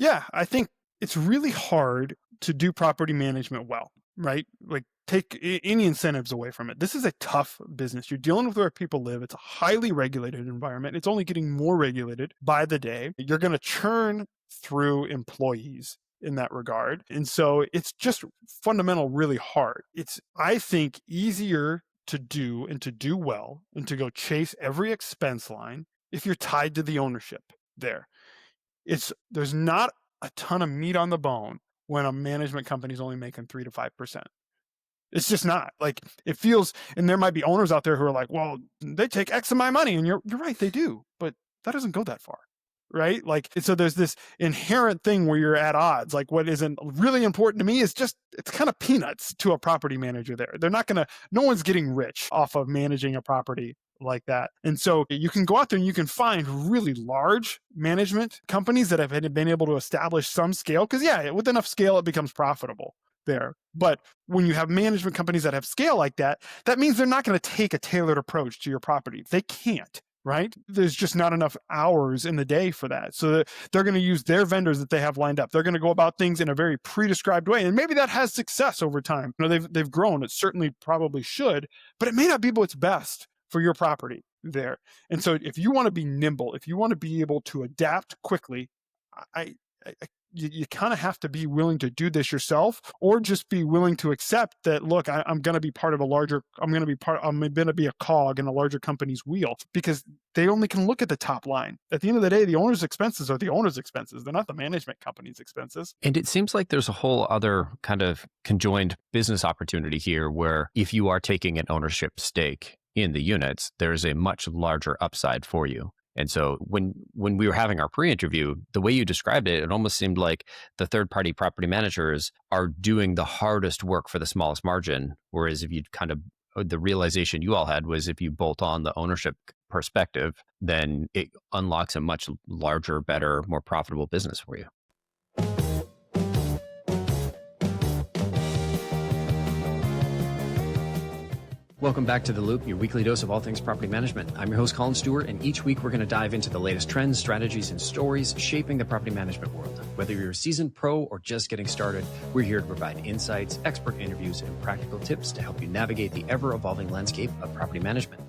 Yeah, I think it's really hard to do property management well, right? Like take any incentives away from it. This is a tough business. You're dealing with where people live. It's a highly regulated environment. It's only getting more regulated by the day. You're going to churn through employees in that regard. And so it's just fundamental really hard. It's, I think, easier to do and to do well and to go chase every expense line if you're tied to the ownership there. There's not a ton of meat on the bone when a management company is only making 3 to 5%. It's just not. Like, it feels, and there might be owners out there who are like, well, they take X of my money, and you're right, they do, but that doesn't go that far, right? Like, so there's this inherent thing where you're at odds. Like, what isn't really important to me is just, it's kind of peanuts to a property manager there. They're not gonna, no one's getting rich off of managing a property like that. And so you can go out there and you can find really large management companies that have been able to establish some scale, because yeah, with enough scale, it becomes profitable there. But when you have management companies that have scale like that, that means they're not going to take a tailored approach to your property. They can't, right? There's just not enough hours in the day for that. So they're going to use their vendors that they have lined up. They're going to go about things in a very pre-described way. And maybe that has success over time. You know, they've grown. It certainly probably should, but it may not be what's best for your property there. And so if you want to be nimble, if you want to be able to adapt quickly, you kind of have to be willing to do this yourself, or just be willing to accept that, look, I'm going to be part of a larger, I'm going to be a cog in a larger company's wheel, because they only can look at the top line. At the end of the day, the owner's expenses are the owner's expenses. They're not the management company's expenses. And it seems like there's a whole other kind of conjoined business opportunity here, where if you are taking an ownership stake in the units, there's a much larger upside for you. And so when we were having our pre-interview, the way you described it, it almost seemed like the third-party property managers are doing the hardest work for the smallest margin. Whereas if you kind of, the realization you all had was, if you bolt on the ownership perspective, then it unlocks a much larger, better, more profitable business for you. Welcome back to The Loop, your weekly dose of all things property management. I'm your host, Colin Stewart, and each week we're going to dive into the latest trends, strategies, and stories shaping the property management world. Whether you're a seasoned pro or just getting started, we're here to provide insights, expert interviews, and practical tips to help you navigate the ever-evolving landscape of property management.